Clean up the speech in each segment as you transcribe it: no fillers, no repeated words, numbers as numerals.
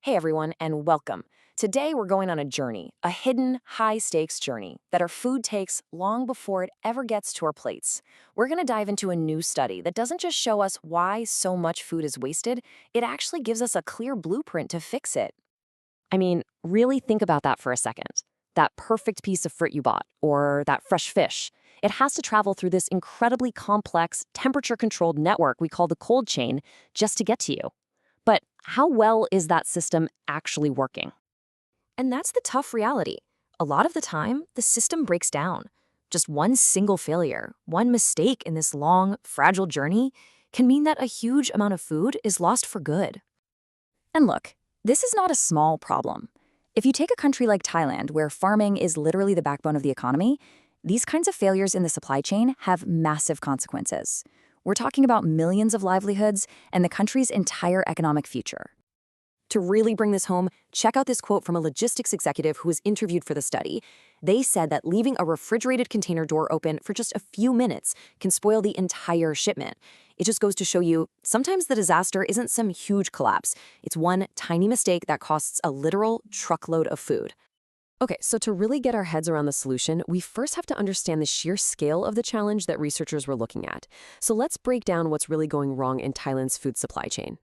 Hey everyone, and welcome. Today we're going on a journey, a hidden, high-stakes journey that our food takes long before it ever gets to our plates. We're going to dive into a new study that doesn't just show us why so much food is wasted, it actually gives us a clear blueprint to fix it. I mean, really think about that for a second. That perfect piece of fruit you bought, or that fresh fish, it has to travel through this incredibly complex, temperature-controlled network we call the cold chain just to get to you. But how well is that system actually working? And that's the tough reality. A lot of the time, the system breaks down. Just one single failure, one mistake in this long, fragile journey can mean that a huge amount of food is lost for good. And look, this is not a small problem. If you take a country like Thailand, where farming is literally the backbone of the economy, these kinds of failures in the supply chain have massive consequences. We're talking about millions of livelihoods and the country's entire economic future. To really bring this home, check out this quote from a logistics executive who was interviewed for the study. They said that leaving a refrigerated container door open for just a few minutes can spoil the entire shipment. It just goes to show you, sometimes the disaster isn't some huge collapse. It's one tiny mistake that costs a literal truckload of food. Okay, so to really get our heads around the solution, we first have to understand the sheer scale of the challenge that researchers were looking at. So let's break down what's really going wrong in Thailand's food supply chain.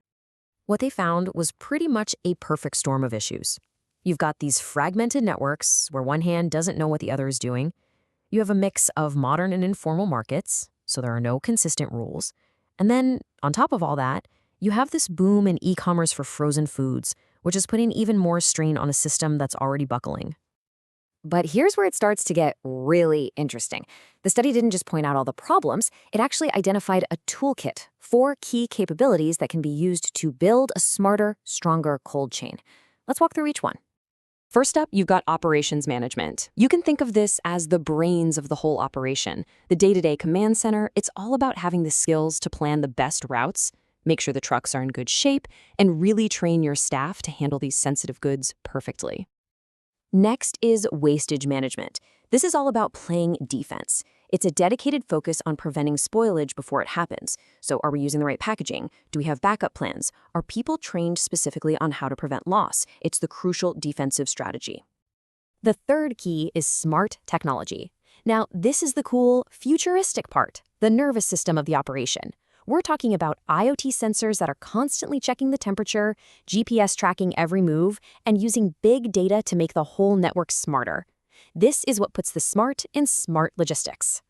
What they found was pretty much a perfect storm of issues. You've got these fragmented networks where one hand doesn't know what the other is doing. You have a mix of modern and informal markets, so there are no consistent rules. And then, on top of all that, you have this boom in e-commerce for frozen foods, which is putting even more strain on a system that's already buckling. But here's where it starts to get really interesting. The study didn't just point out all the problems, it actually identified a toolkit, 4 key capabilities that can be used to build a smarter, stronger cold chain. Let's walk through each one. First up, you've got operations management. You can think of this as the brains of the whole operation. The day-to-day command center, it's all about having the skills to plan the best routes, make sure the trucks are in good shape, and really train your staff to handle these sensitive goods perfectly. Next is wastage management. This is all about playing defense. It's a dedicated focus on preventing spoilage before it happens. So are we using the right packaging? Do we have backup plans? Are people trained specifically on how to prevent loss? It's the crucial defensive strategy. The third key is smart technology. Now, this is the cool, futuristic part, the nervous system of the operation. We're talking about IoT sensors that are constantly checking the temperature, GPS tracking every move, and using big data to make the whole network smarter. This is what puts the smart in smart logistics.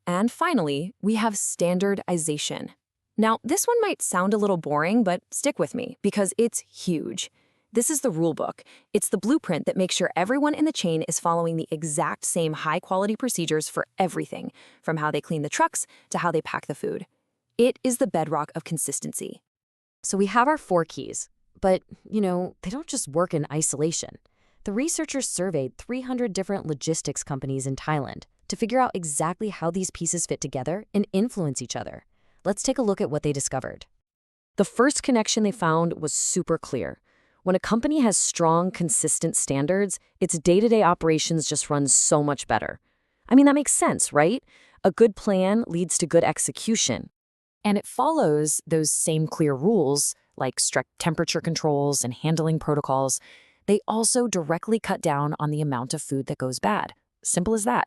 And finally, we have standardization. Now, this one might sound a little boring, but stick with me because it's huge. This is the rule book. It's the blueprint that makes sure everyone in the chain is following the exact same high-quality procedures for everything, from how they clean the trucks to how they pack the food. It is the bedrock of consistency. So we have our 4 keys, but, they don't just work in isolation. The researchers surveyed 300 different logistics companies in Thailand to figure out exactly how these pieces fit together and influence each other. Let's take a look at what they discovered. The first connection they found was super clear. When a company has strong, consistent standards, its day-to-day operations just run so much better. I mean, that makes sense, right? A good plan leads to good execution. And it follows those same clear rules, like strict temperature controls and handling protocols. They also directly cut down on the amount of food that goes bad. Simple as that.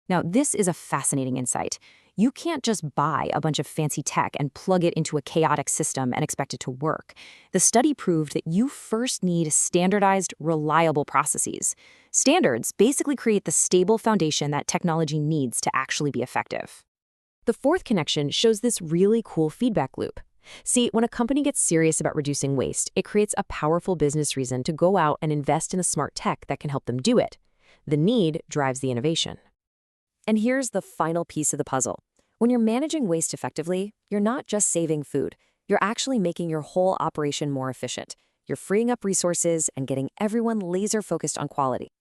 Now, this is a fascinating insight. You can't just buy a bunch of fancy tech and plug it into a chaotic system and expect it to work. The study proved that you first need standardized, reliable processes. Standards basically create the stable foundation that technology needs to actually be effective. The fourth connection shows this really cool feedback loop. See, when a company gets serious about reducing waste, it creates a powerful business reason to go out and invest in a smart tech that can help them do it. The need drives the innovation. And here's the final piece of the puzzle. When you're managing waste effectively, you're not just saving food. You're actually making your whole operation more efficient. You're freeing up resources and getting everyone laser-focused on quality.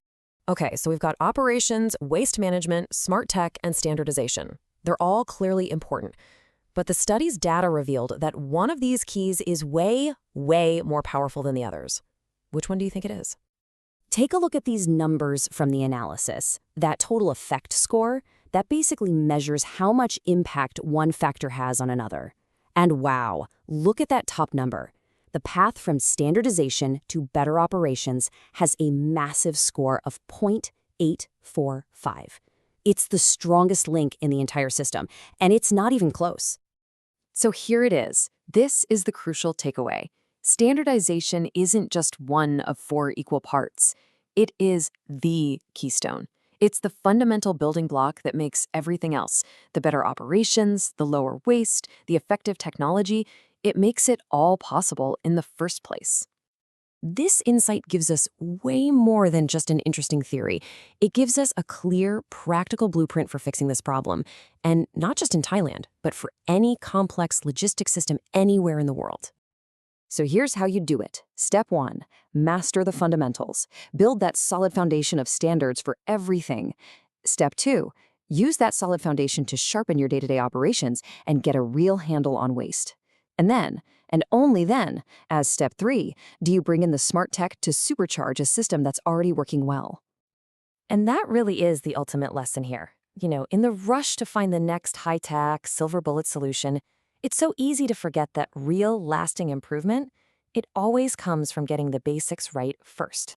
Okay, so we've got operations, waste management, smart tech, and standardization. They're all clearly important. But the study's data revealed that one of these keys is way, way more powerful than the others. Which one do you think it is? Take a look at these numbers from the analysis. That total effect score, that basically measures how much impact one factor has on another. And wow, look at that top number. The path from standardization to better operations has a massive score of 0.845. It's the strongest link in the entire system, and it's not even close. So here it is. This is the crucial takeaway. Standardization isn't just one of 4 equal parts. It is the keystone. It's the fundamental building block that makes everything else. The better operations, the lower waste, the effective technology, it makes it all possible in the first place. This insight gives us way more than just an interesting theory. It gives us a clear, practical blueprint for fixing this problem, and not just in Thailand, but for any complex logistics system anywhere in the world. So here's how you do it. Step 1, master the fundamentals. Build that solid foundation of standards for everything. Step 2, use that solid foundation to sharpen your day-to-day operations and get a real handle on waste. And then, and only then, as step 3, do you bring in the smart tech to supercharge a system that's already working well. And that really is the ultimate lesson here. In the rush to find the next high-tech, silver bullet solution, it's so easy to forget that real, lasting improvement, it always comes from getting the basics right first.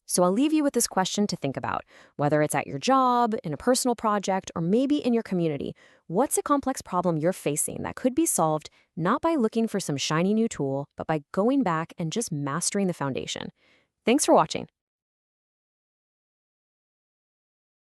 So I'll leave you with this question to think about. Whether it's at your job, in a personal project, or maybe in your community, what's a complex problem you're facing that could be solved not by looking for some shiny new tool, but by going back and just mastering the foundation? Thanks for watching.